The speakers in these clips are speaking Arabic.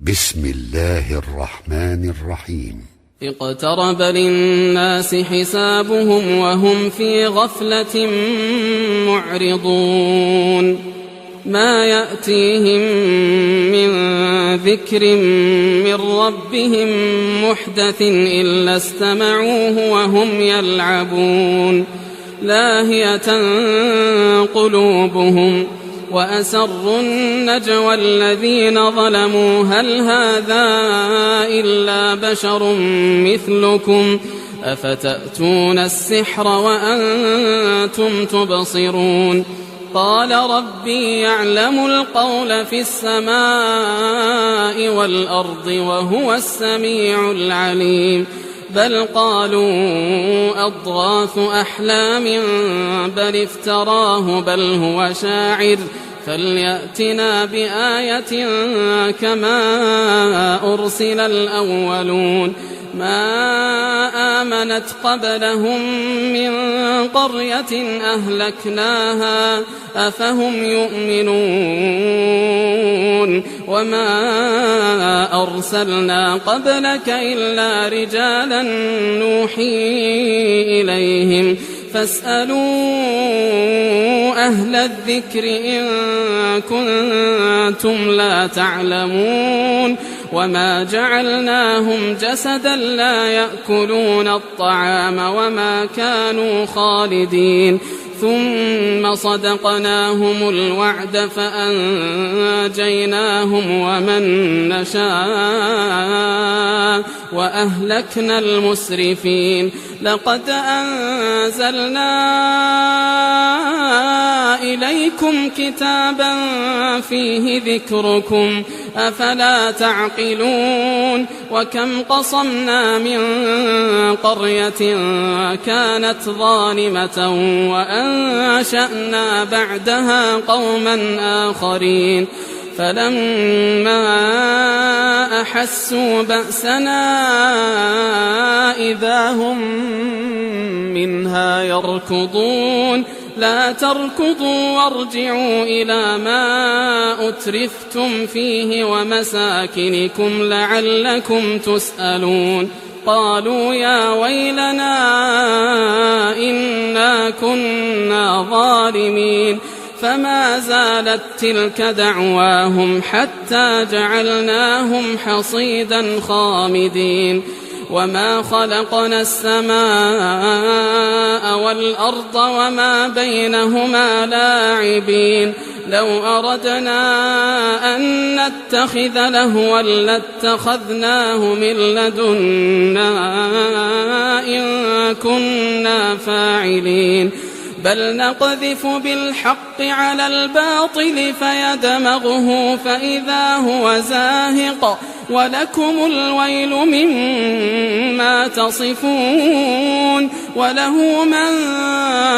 بسم الله الرحمن الرحيم. اقترب للناس حسابهم وهم في غفلة معرضون ما يأتيهم من ذكر من ربهم محدث إلا استمعوه وهم يلعبون لاهية قلوبهم وأسروا النجوى الذين ظلموا هل هذا إلا بشر مثلكم أفتأتون السحر وأنتم تبصرون قال ربي يعلم القول في السماء والأرض وهو السميع العليم بل قالوا أضغاث أحلام بل افتراه بل هو شاعر فليأتنا بآية كما أرسل الأولون ما آمنت قبلهم من قرية أهلكناها أفهم يؤمنون وما أرسلنا قبلك إلا رجالا نوحي إليهم فاسألوا أهل الذكر إن كنتم لا تعلمون وما جعلناهم جسدا لا يأكلون الطعام وما كانوا خالدين ثم صدقناهم الوعد فأنجيناهم ومن نشاء وأهلكنا المسرفين لقد أنزلنا إليكم كتابا فيه ذكركم أفلا تعقلون وكم قصمنا من قرية كانت ظالمة وأنشأنا بعدها قوما آخرين فلما أحسوا بأسنا إذا هم منها يركضون لا تركضوا وارجعوا إلى ما أترفتم فيه ومساكنكم لعلكم تسألون قالوا يا ويلنا إنا كنا ظالمين فما زالت تلك دعواهم حتى جعلناهم حصيدا خامدين وما خلقنا السماء والأرض وما بينهما لاعبين لو أردنا أن نتخذ لهوا لاتخذناه من لدنا إن كنا فاعلين بل نقذف بالحق على الباطل فيدمغه فإذا هو زاهق ولكم الويل مما تصفون وله من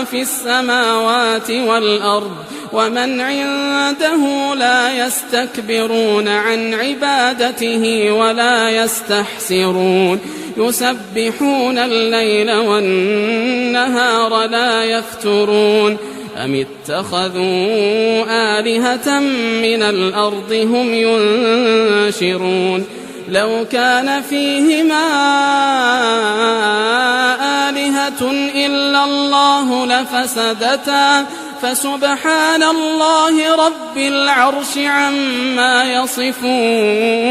في السماوات والأرض ومن عنده لا يستكبرون عن عبادته ولا يستحسرون يسبحون الليل والنهار لا يفترون أم اتخذوا آلهة من الأرض هم ينشرون لو كان فيهما آلهة إلا الله لفسدتا فسبحان الله رب العرش عما يصفون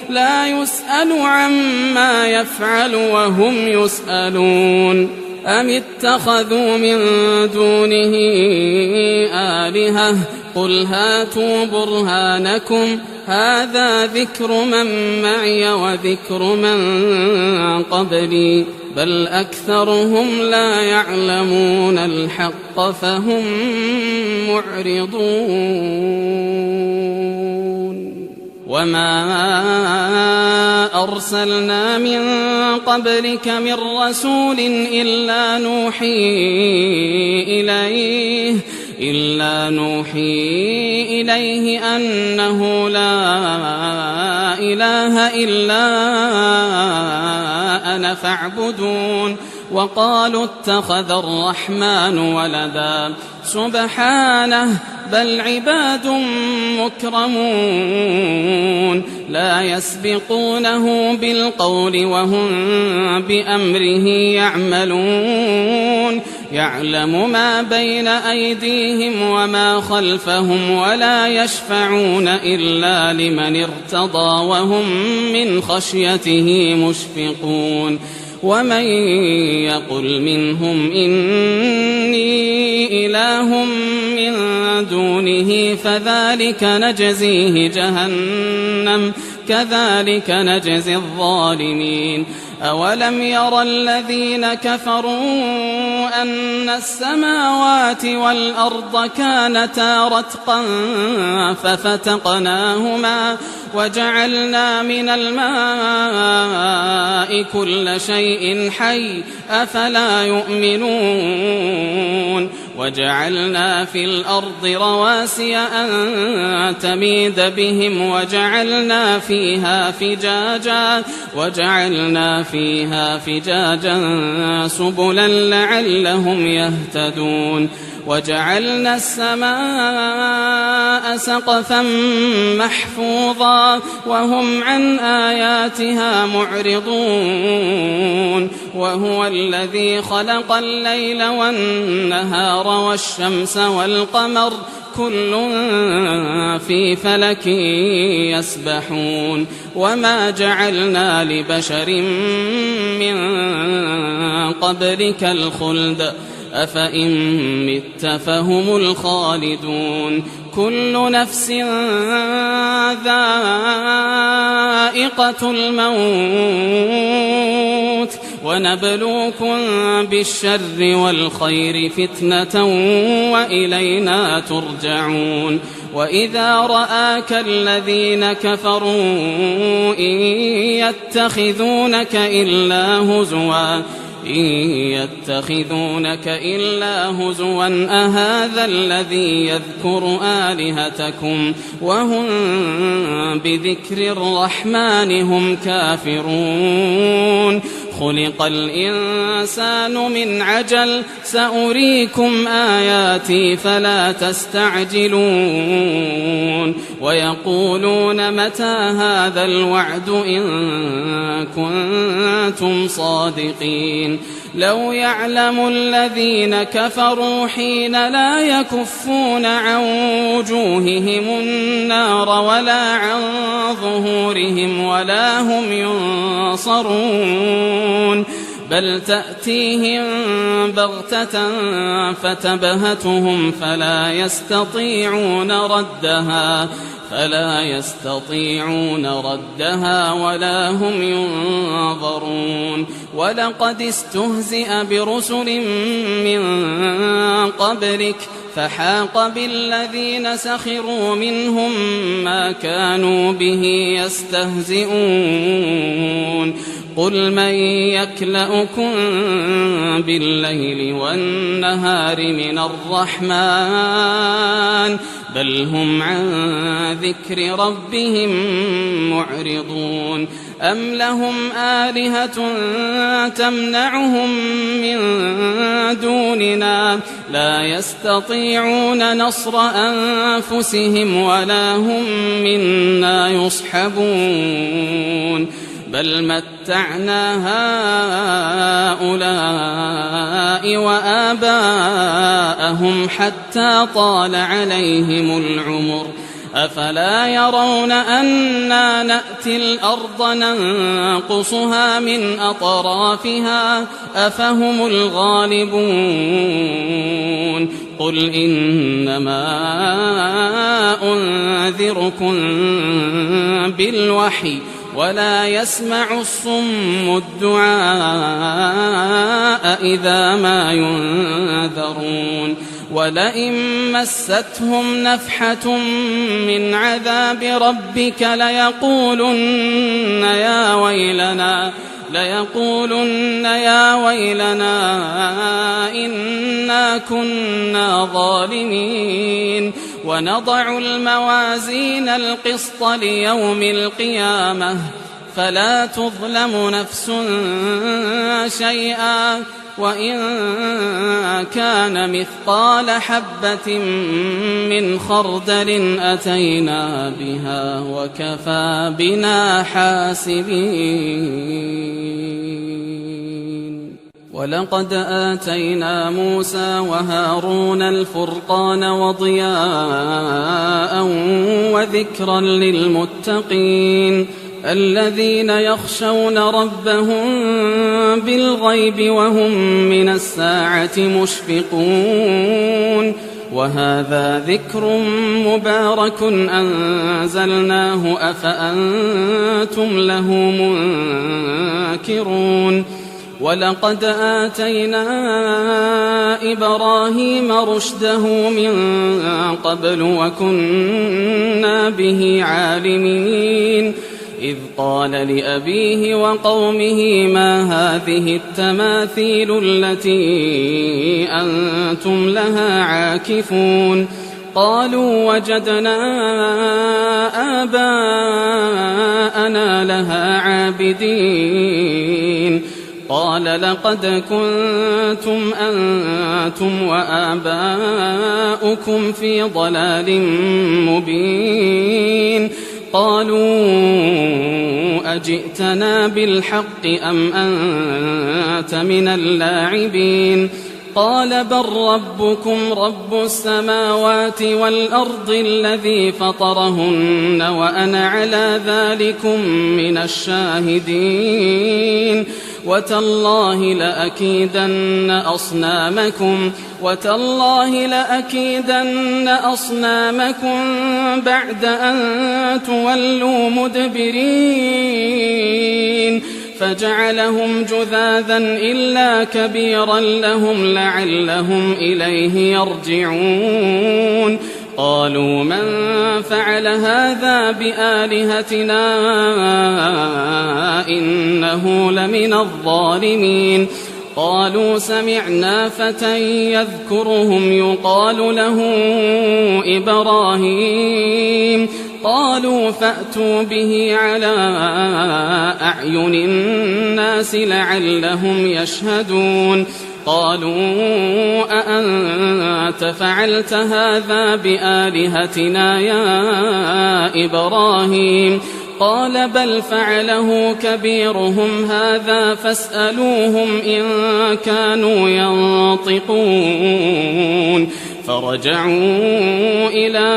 لا يسأل عما يفعل وهم يسألون أم اتخذوا من دونه آلهة قل هاتوا برهانكم هذا ذكر من معي وذكر من قبلي بل أكثرهم لا يعلمون الحق فهم معرضون وما أرسلنا من قبلك من رسول إلا نوحي إليه أنه لا إله إلا أنا فاعبدون وقالوا اتخذ الرحمن ولدا سبحانه بل عباد مكرمون لا يسبقونه بالقول وهم بأمره يعملون يعلم ما بين أيديهم وما خلفهم ولا يشفعون إلا لمن ارتضى وهم من خشيته مشفقون ومن يقل منهم إني إله من دونه فذلك نجزيه جهنم كذلك نجزي الظالمين أولم ير الذين كفروا أن السماوات والأرض كانتا رتقا ففتقناهما وجعلنا من الماء كل شيء حي أفلا يؤمنون وجعلنا في الأرض رواسي أن تميد بهم وجعلنا فيها فجاجا سبلا لعلهم يهتدون وجعلنا السماء سقفا محفوظا وهم عن آياتها معرضون وهو الذي خلق الليل والنهار والشمس والقمر كل في فلك يسبحون وما جعلنا لبشر من قبلك الخلد أفإن مت فهم الخالدون كل نفس ذائقة الموت ونبلوكم بالشر والخير فتنة وإلينا ترجعون وإذا رآك الذين كفروا إن يتخذونك إلا هزوا أهذا الذي يذكر آلهتكم وهم بذكر الرحمن هم كافرون خلق الإنسان من عجل سأريكم آياتي فلا تستعجلون ويقولون متى هذا الوعد إن كنتم صادقين لو يعلم الذين كفروا حين لا يكفون عن وجوههم النار ولا عن ظهورهم ولا هم ينصرون بل تأتيهم بغتة فتبهتهم فلا يستطيعون ردها ولا هم ينظرون ولقد استهزئ برسل من قبلك فحاق بالذين سخروا منهم ما كانوا به يستهزئون قل من يكلؤكم بالليل والنهار من الرحمن بل هم عن ذكر ربهم معرضون أم لهم آلهة تمنعهم من دوننا لا يستطيعون نصر أنفسهم ولا هم منا يصحبون بل متعنا هؤلاء وآباءهم حتى طال عليهم العمر أفلا يرون أنا نأتي الأرض ننقصها من أطرافها أفهم الغالبون قل إنما أنذركم بالوحي ولا يسمع الصم الدعاء إذا ما ينذرون ولئن مستهم نفحة من عذاب ربك ليقولن يا ويلنا إنا كنا ظالمين ونضع الموازين القسط ليوم القيامة فلا تظلم نفس شيئا وإن كان مثقال حبة من خردل أتينا بها وكفى بنا حاسبين ولقد آتينا موسى وهارون الفرقان وضياء وذكرا للمتقين الذين يخشون ربهم بالغيب وهم من الساعة مشفقون وهذا ذكر مبارك أنزلناه أفأنتم له منكرون ولقد آتينا إبراهيم رشده من قبل وكنا به عالمين إذ قال لأبيه وقومه ما هذه التماثيل التي أنتم لها عاكفون قالوا وجدنا آباءنا لها عابدين قال لقد كنتم أنتم وآباؤكم في ضلال مبين قالوا أجئتنا بالحق أم أنت من اللاعبين قال بل ربكم رب السماوات والأرض الذي فطرهن وأنا على ذلكم من الشاهدين وتالله لأكيدن أصنامكم بعد أن تولوا مدبرين فجعلهم جذاذا إلا كبيرا لهم لعلهم إليه يرجعون قالوا من فعل هذا بآلهتنا إنه لمن الظالمين قالوا سمعنا فتى يذكرهم يقال له إبراهيم قالوا فأتوا به على أعين الناس لعلهم يشهدون قالوا أأنت فعلت هذا بآلهتنا يا إبراهيم قال بل فعله كبيرهم هذا فاسألوهم إن كانوا ينطقون فرجعوا إلى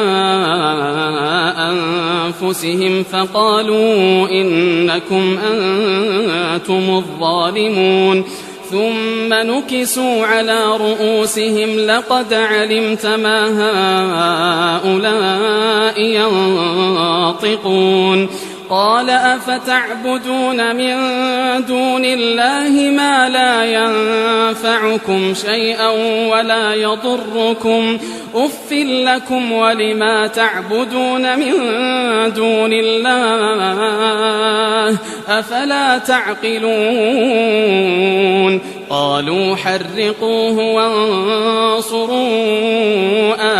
أنفسهم فقالوا إنكم أنتم الظالمون ثم نكسوا على رؤوسهم لقد علمت ما هؤلاء ينطقون قال أفتعبدون من دون الله ما لا ينفعكم شيئا ولا يضركم أف لكم ولما تعبدون من دون الله أفلا تعقلون قالوا حرقوه وانصروا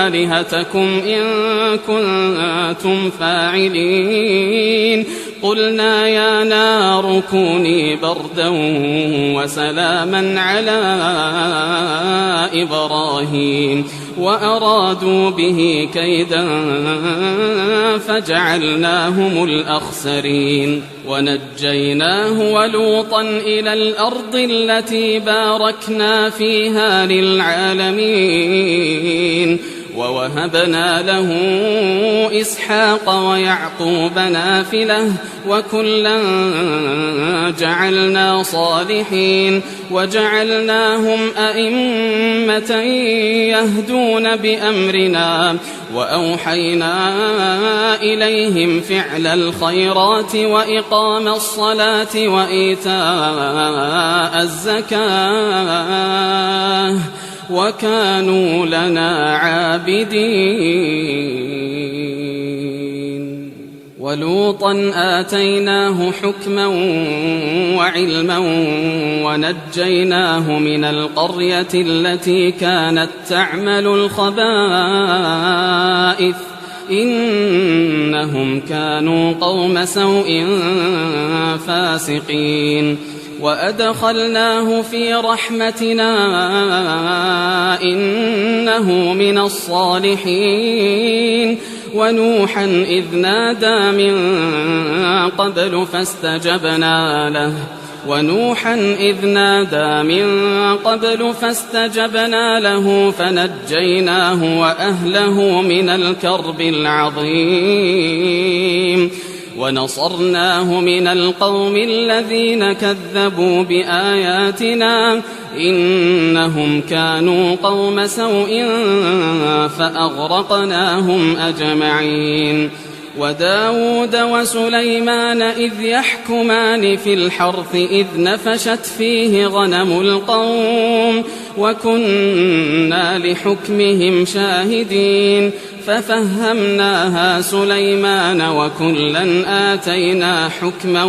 آلهتكم إن كنتم فاعلين قلنا يا نار كوني بردا وسلاما على إبراهيم وأرادوا به كيدا فجعلناهم الأخسرين ونجيناه ولوطا إلى الأرض التي باركنا فيها للعالمين ووهبنا له إسحاق ويعقوب نافلة وكلا جعلنا صالحين وجعلناهم أئمة يهدون بأمرنا وأوحينا إليهم فعل الخيرات وإقام الصلاة وإيتاء الزكاة وكانوا لنا عابدين ولوطا آتيناه حكما وعلما ونجيناه من القرية التي كانت تعمل الخبائث إنهم كانوا قوم سوء فاسقين وأدخلناه في رحمتنا إنه من الصالحين ونوحا إذ نادى من قبل فاستجبنا له فنجيناه وأهله من الكرب العظيم ونصرناه من القوم الذين كذبوا بآياتنا إنهم كانوا قوم سوء فأغرقناهم أجمعين وداود وسليمان إذ يحكمان في الحرث إذ نفشت فيه غنم القوم وكنا لحكمهم شاهدين ففهمناها سليمان وكلا آتينا حكما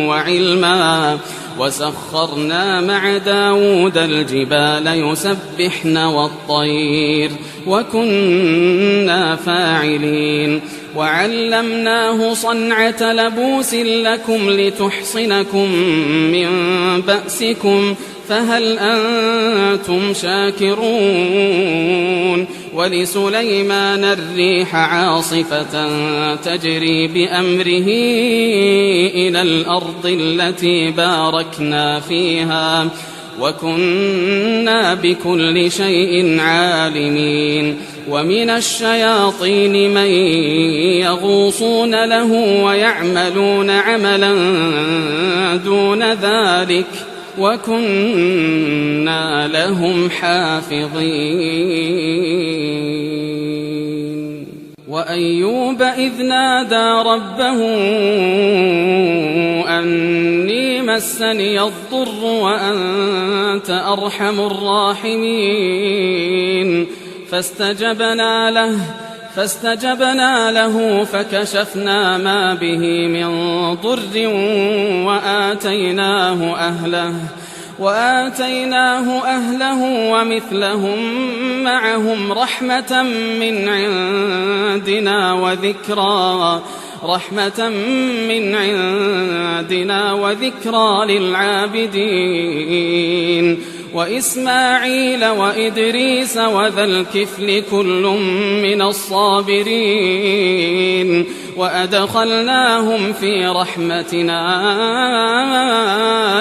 وعلما وسخرنا مع داود الجبال يسبحن والطير وكنا فاعلين وعلمناه صنعة لبوس لكم لتحصنكم من بأسكم فهل أنتم شاكرون ولسليمان الريح عاصفة تجري بأمره إلى الأرض التي باركنا فيها وكنا بكل شيء عالمين ومن الشياطين من يغوصون له ويعملون عملا دون ذلك وكنا لهم حافظين وأيوب إذ نادى ربه أني مسني الضر وأنت أرحم الراحمين فاستجبنا له فكشفنا ما به من ضر وآتيناه أهله ومثلهم معهم رحمة من عندنا وذكرى للعابدين وإسماعيل وإدريس وذا الكفل كل من الصابرين وأدخلناهم في رحمتنا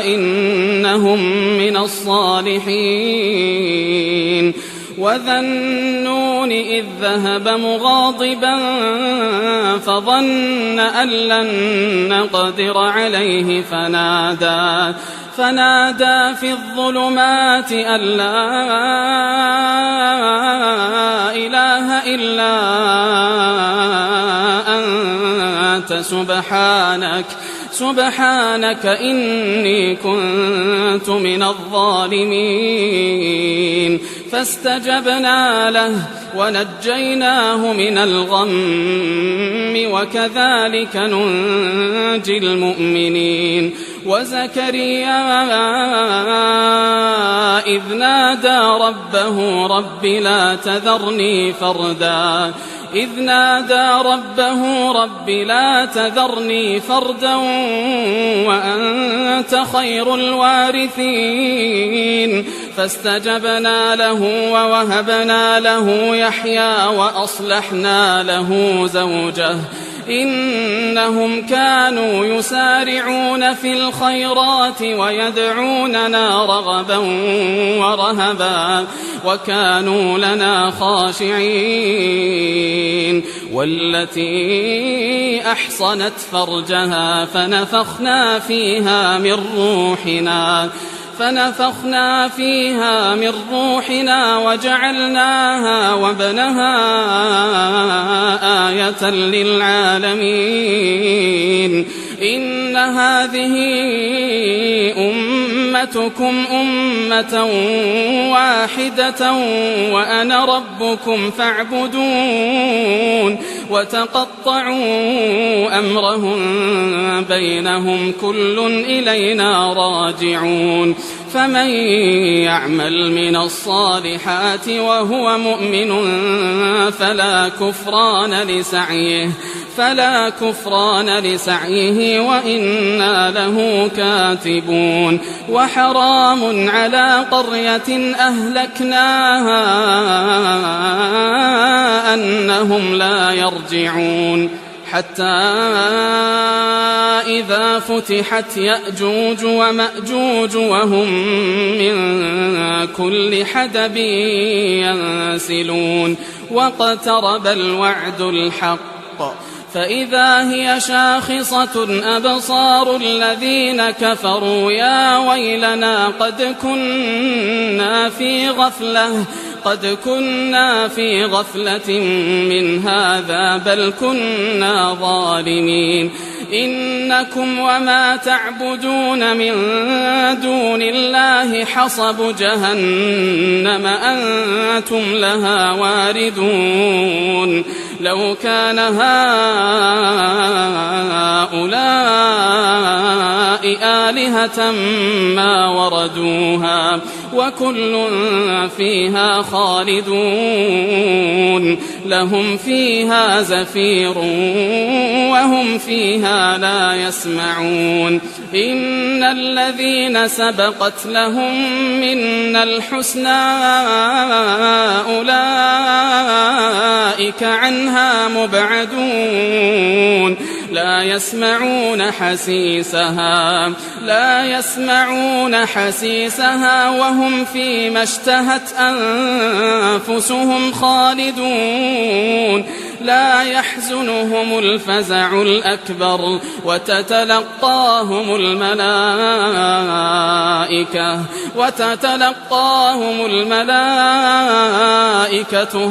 إنهم من الصالحين وذا النون إذ ذهب مغاضبا فظن أن لن نقدر عليه فنادى في الظلمات أن لا إله إلا أنت سبحانك إني كنت من الظالمين فاستجبنا له ونجيناه من الغم وكذلك ننجي المؤمنين وزكريا إذ نادى ربه رب لا تذرني فردا وأنت خير الوارثين فاستجبنا له ووهبنا له يحيى وأصلحنا له زوجه إنهم كانوا يسارعون في الخيرات ويدعوننا رغبا ورهبا وكانوا لنا خاشعين والتي أحصنت فرجها فنفخنا فيها من روحنا وجعلناها وابنها آية للعالمين إن هذه أمتكم أمة واحدة وأنا ربكم فاعبدون وتقطعوا أمرهم بينهم كل إلينا راجعون فمن يعمل من الصالحات وهو مؤمن فلا كفران لسعيه وإنا له كاتبون وحرام على قرية أهلكناها أنهم لا يرجعون حتى إذا فتحت يأجوج ومأجوج وهم من كل حدب ينسلون واقترب الوعد الحق فإذا هي شاخصة أبصار الذين كفروا يا ويلنا قد كنا في غفلة من هذا بل كنا ظالمين إنكم وما تعبدون من دون الله حصب جهنم أنتم لها واردون لو كان هؤلاء آلهة ما وردوها وكل فيها خالدون لهم فيها زفير وهم فيها لا يسمعون إن الذين سبقت لهم منا الحسنى أولئك عنها مبعدون لا يسمعون حسيسها وهم فيما اشتهت أنفسهم خالدون لا يحزنهم الفزع الأكبر وتتلقاهم الملائكة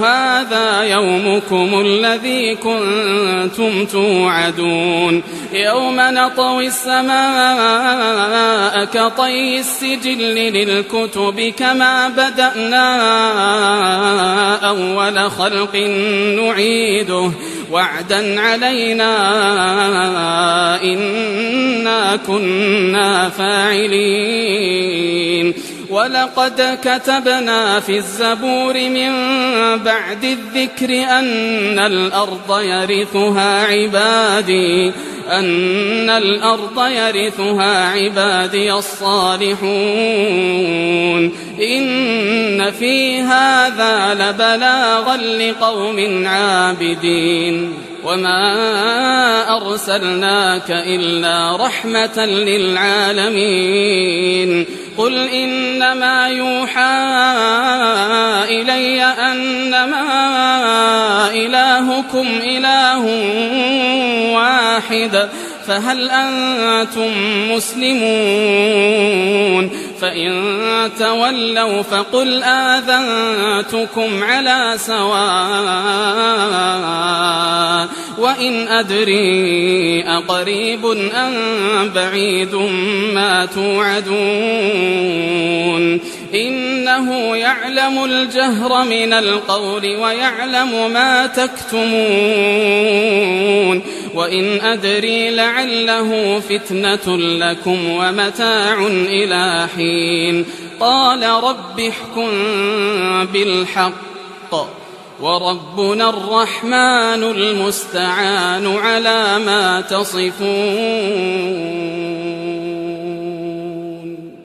هذا يومكم الذي كنتم توعدون يوم نطوي السماء كطي السجل للكتب كما بدأنا أول خلق نعيده وعدا علينا إنا كنا فاعلين ولقد كتبنا في الزبور من بعد الذكر أن الأرض يرثها عبادي الصالحون إن في هذا لبلاغا لقوم عابدين وما أرسلناك إلا رحمة للعالمين قل إنما يوحى إلي أنما إلهكم إله واحد فهل أنتم مسلمون فإن تولوا فقل آذنتكم على سواء وإن أدري أقريب أم بعيد ما توعدون إنه يعلم الجهر من القول ويعلم ما تكتمون وإن أدري لعله فتنة لكم ومتاع إلى حين قال رب احكم بالحق وربنا الرحمن المستعان على ما تصفون